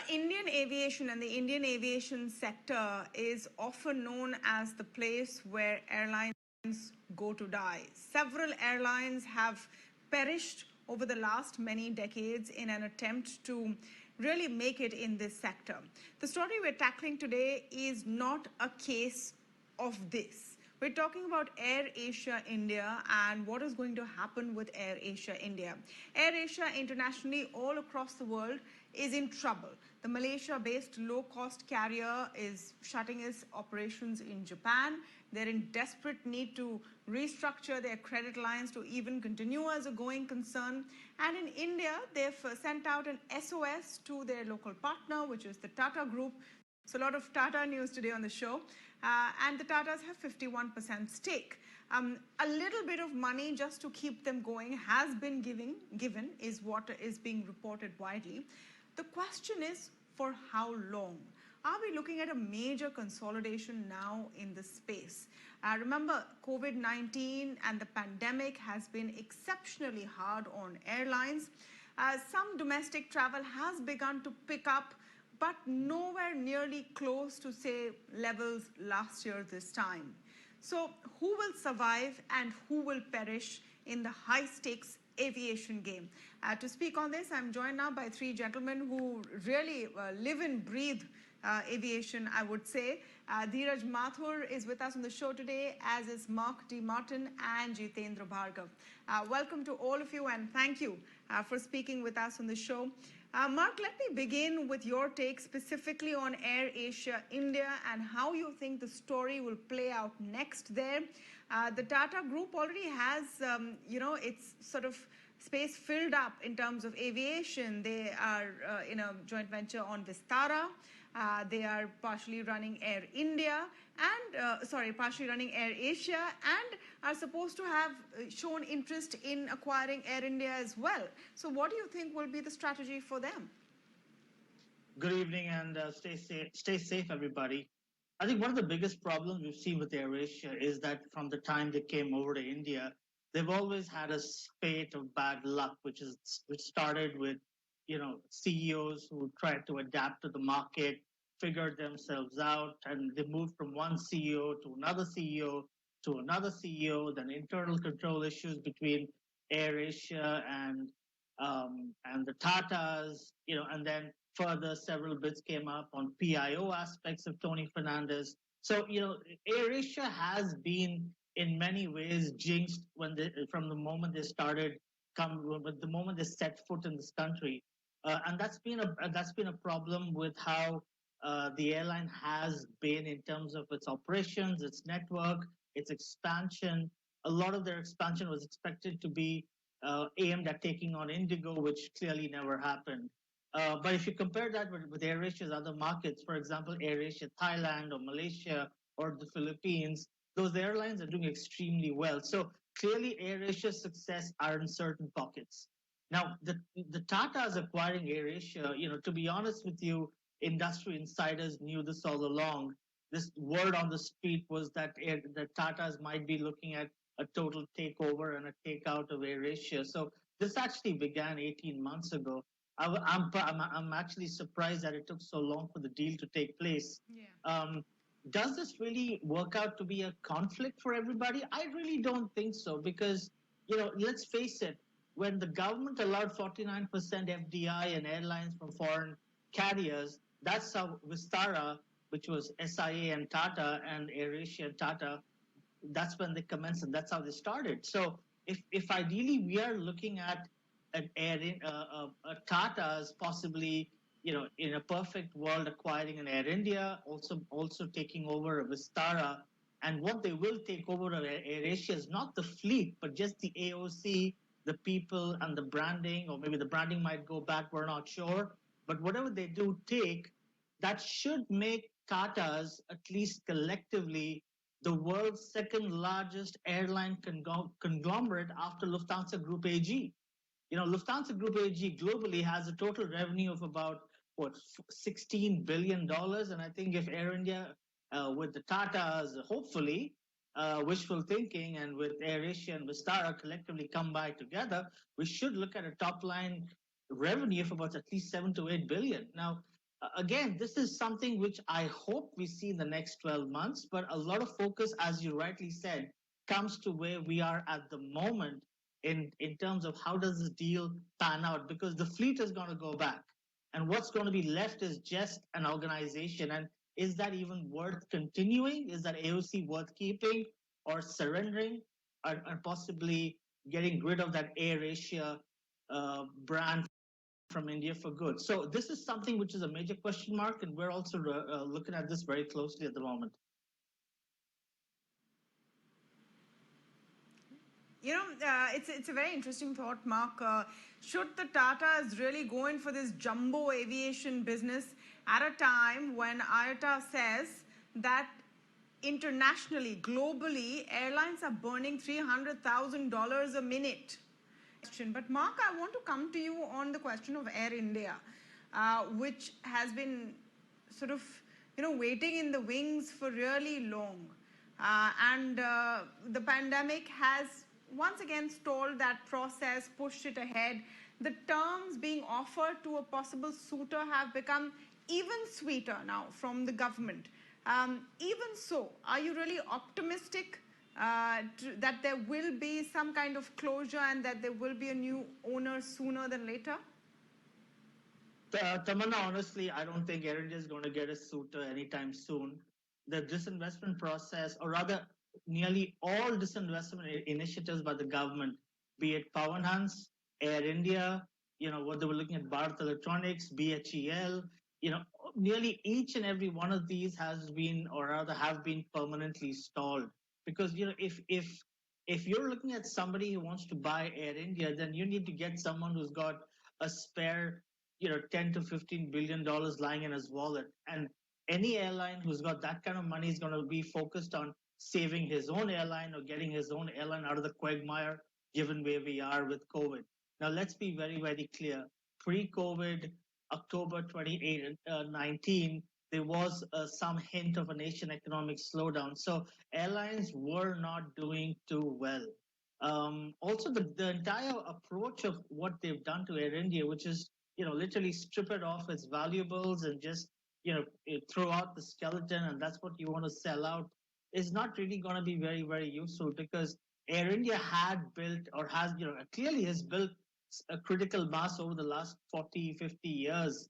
Indian aviation and the Indian aviation sector is often known as the place where airlines go to die. Several airlines have perished over the last many decades in an attempt to really make it in this sector. The story we're tackling today is not a case of this. We're talking about Air Asia India and what is going to happen with Air Asia India. Air Asia internationally all across the world is in trouble. The Malaysia-based low-cost carrier is shutting its operations in Japan. They're in desperate need to restructure their credit lines to even continue as a going concern. And in India, they've sent out an SOS to their local partner, which is the Tata Group. So a lot of Tata news today on the show. And the Tatas have 51% stake. A little bit of money just to keep them going has been given, is what is being reported widely. The question is, for how long? Are we looking at a major consolidation now in the space? Remember, COVID-19 and the pandemic has been exceptionally hard on airlines. Some domestic travel has begun to pick up, but nowhere nearly close to, say, levels last year this time. So who will survive and who will perish in the high-stakes aviation game? To speak on this, I'm joined now by three gentlemen who really live and breathe aviation, I would say. Dheeraj Mathur is with us on the show today, as is Mark D. Martin and Jitendra Bhargav. Welcome to all of you, and thank you for speaking with us on the show. Mark, let me begin with your take specifically on Air Asia India and how you think the story will play out next there. The Tata Group already has, its sort of space filled up in terms of aviation. They are in a joint venture on Vistara. They are partially running Air India and, partially running Air Asia, and are supposed to have shown interest in acquiring Air India as well. So what do you think will be the strategy for them? Good evening, and stay safe, everybody. I think one of the biggest problems we've seen with Air Asia is that from the time they came over to India, they've always had a spate of bad luck, which started with CEOs who tried to adapt to the market, figured themselves out, and they moved from one CEO to another CEO to another CEO. Then internal control issues between Air Asia and the Tatas, and then further several bits came up on PIO aspects of Tony Fernandez. So Air Asia has been in many ways jinxed from the moment they with the moment they set foot in this country. And that's been a problem with how the airline has been in terms of its operations, its network, its expansion. A lot of their expansion was expected to be aimed at taking on Indigo, which clearly never happened. But if you compare that with Air Asia's other markets, for example, Air Asia Thailand or Malaysia or the Philippines, those airlines are doing extremely well. So clearly Air Asia's success are in certain pockets. Now, the Tatas acquiring Air Asia, to be honest with you, industry insiders knew this all along. This word on the street was that the Tatas might be looking at a total takeover and a takeout of Air Asia. So this actually began 18 months ago. I'm actually surprised that it took so long for the deal to take place. Yeah. Does this really work out to be a conflict for everybody? I really don't think so, because let's face it, when the government allowed 49% FDI and airlines from foreign carriers, that's how Vistara, which was SIA and Tata and AirAsia and Tata, that's when they commenced, and that's how they started. So if ideally we are looking at an Tata's possibly, in a perfect world acquiring an Air India, also taking over a Vistara, and what they will take over of Air Asia is not the fleet, but just the AOC, the people, and the branding, or maybe the branding might go back, we're not sure. But whatever they do take, that should make Tata's, at least collectively, the world's second largest airline conglomerate after Lufthansa Group AG. Lufthansa Group AG globally has a total revenue of about, $16 billion. And I think if Air India, with the Tatas, hopefully, wishful thinking, and with Air Asia and Vistara collectively come by together, we should look at a top line revenue of about at least 7 to 8 billion. Now, Again, this is something which I hope we see in the next 12 months, but a lot of focus, as you rightly said, comes to where we are at the moment in terms of how does this deal pan out, because the fleet is going to go back. And what's going to be left is just an organization. And is that even worth continuing? Is that AOC worth keeping or surrendering or possibly getting rid of that AirAsia brand from India for good? So this is something which is a major question mark, and we're also looking at this very closely at the moment. It's a very interesting thought, Mark. Should the Tatas really go in for this jumbo aviation business at a time when IATA says that internationally, globally, airlines are burning $300,000 a minute? But Mark, I want to come to you on the question of Air India, which has been sort of waiting in the wings for really long, and the pandemic has once again stalled that process, pushed it ahead. The terms being offered to a possible suitor have become even sweeter now from the government. Even so, are you really optimistic that there will be some kind of closure and that there will be a new owner sooner than later? Tamanna, honestly, I don't think Air India is going to get a suitor anytime soon. The disinvestment process, or rather, nearly all disinvestment initiatives by the government, be it Pawan Hans, Air India, what they were looking at, Bharat Electronics, BHEL, nearly each and every one of these has been, or rather, have been permanently stalled. Because if you're looking at somebody who wants to buy Air India, then you need to get someone who's got a spare 10 to 15 billion dollars lying in his wallet. And any airline who's got that kind of money is going to be focused on saving his own airline or getting his own airline out of the quagmire, given where we are with COVID. Now, let's be very, very clear. Pre-COVID, October 2019, there was some hint of a nation economic slowdown. So airlines were not doing too well. Also, the entire approach of what they've done to Air India, which is literally strip it off its valuables and just throw out the skeleton, and that's what you want to sell out, is not really going to be very, very useful, because Air India had built, or has clearly has built a critical mass over the last 40, 50 years,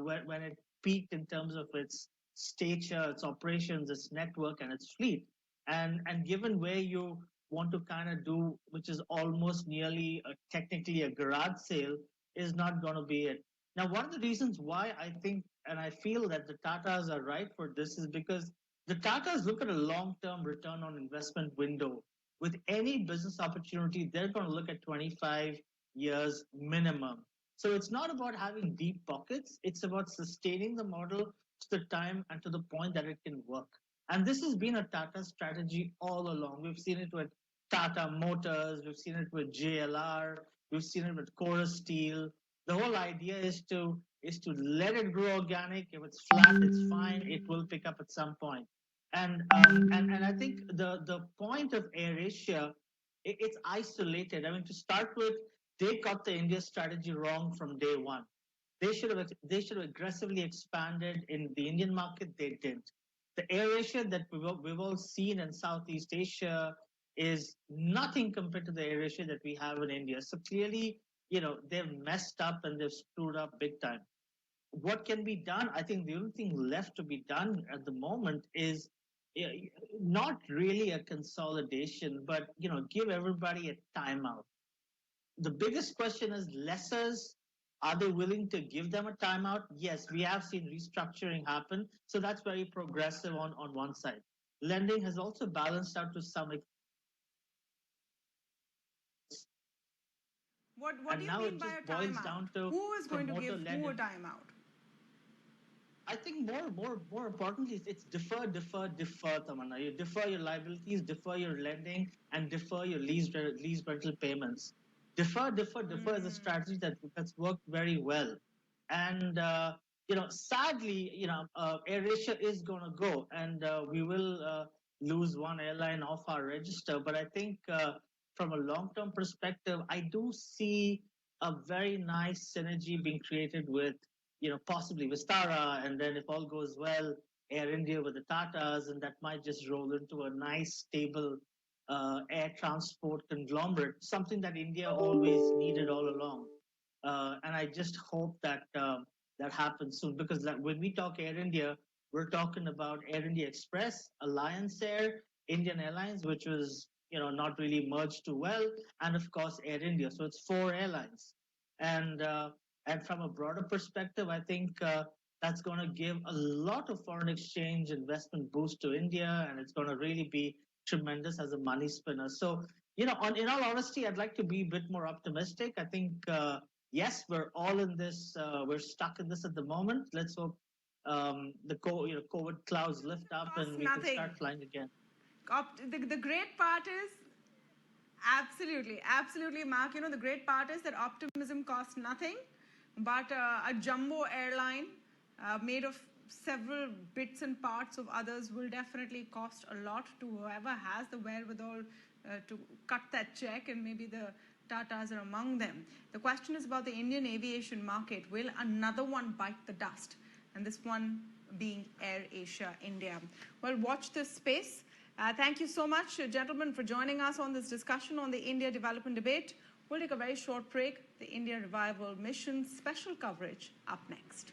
when it peaked in terms of its stature, its operations, its network, and its fleet. And given where you want to kind of do, which is almost nearly technically a garage sale, is not going to be it. Now, one of the reasons why I think and I feel that the Tatas are right for this is because the Tatas look at a long-term return on investment window. With any business opportunity, they're going to look at 25 years minimum. So it's not about having deep pockets. It's about sustaining the model to the time and to the point that it can work. And this has been a Tata strategy all along. We've seen it with Tata Motors, we've seen it with JLR, we've seen it with Chorus Steel. The whole idea is to let it grow organic. If it's flat, it's fine. It will pick up at some point. And I think the point of AirAsia, it's isolated. I mean, to start with, they got the India strategy wrong from day one. They should have aggressively expanded in the Indian market. They didn't. The AirAsia that we've all seen in Southeast Asia is nothing compared to the AirAsia that we have in India. So clearly, they've messed up and they've screwed up big time. What can be done? I think the only thing left to be done at the moment is not really a consolidation, but give everybody a timeout. The biggest question is lessors. Are they willing to give them a timeout? Yes, we have seen restructuring happen. So that's very progressive on one side. Lending has also balanced out to some extent. What do And you now mean it by just a boils timeout? down to Who is going to give promoter-led. who a timeout? I think more importantly, it's defer, defer, defer, Tamanna. You defer your liabilities, defer your lending, and defer your lease rental payments. Defer, defer, defer is a strategy that's worked very well. And sadly, AirAsia is going to go, and we will lose one airline off our register. But I think from a long-term perspective, I do see a very nice synergy being created with possibly Vistara, and then if all goes well, Air India with the Tatas, and that might just roll into a nice, stable air transport conglomerate, something that India always needed all along. And I just hope that that happens soon because when we talk Air India, we're talking about Air India Express, Alliance Air, Indian Airlines, which was not really merged too well, and of course Air India. So it's four airlines, and uh, and from a broader perspective, I think that's going to give a lot of foreign exchange investment boost to India, and it's going to really be tremendous as a money spinner. So in all honesty, I'd like to be a bit more optimistic. I think. Yes, we're all in this. We're stuck in this at the moment. Let's hope COVID clouds lift up Costs and we can nothing. start flying again. The great part is absolutely, Mark. The great part is that optimism costs nothing, but a jumbo airline made of several bits and parts of others will definitely cost a lot to whoever has the wherewithal to cut that check, and maybe the Tatas are among them. The question is about the Indian aviation market. Will another one bite the dust? And this one being Air Asia India. Well, watch this space. Thank you so much, gentlemen, for joining us on this discussion on the India Development Debate. We'll take a very short break. The India Revival Mission special coverage up next.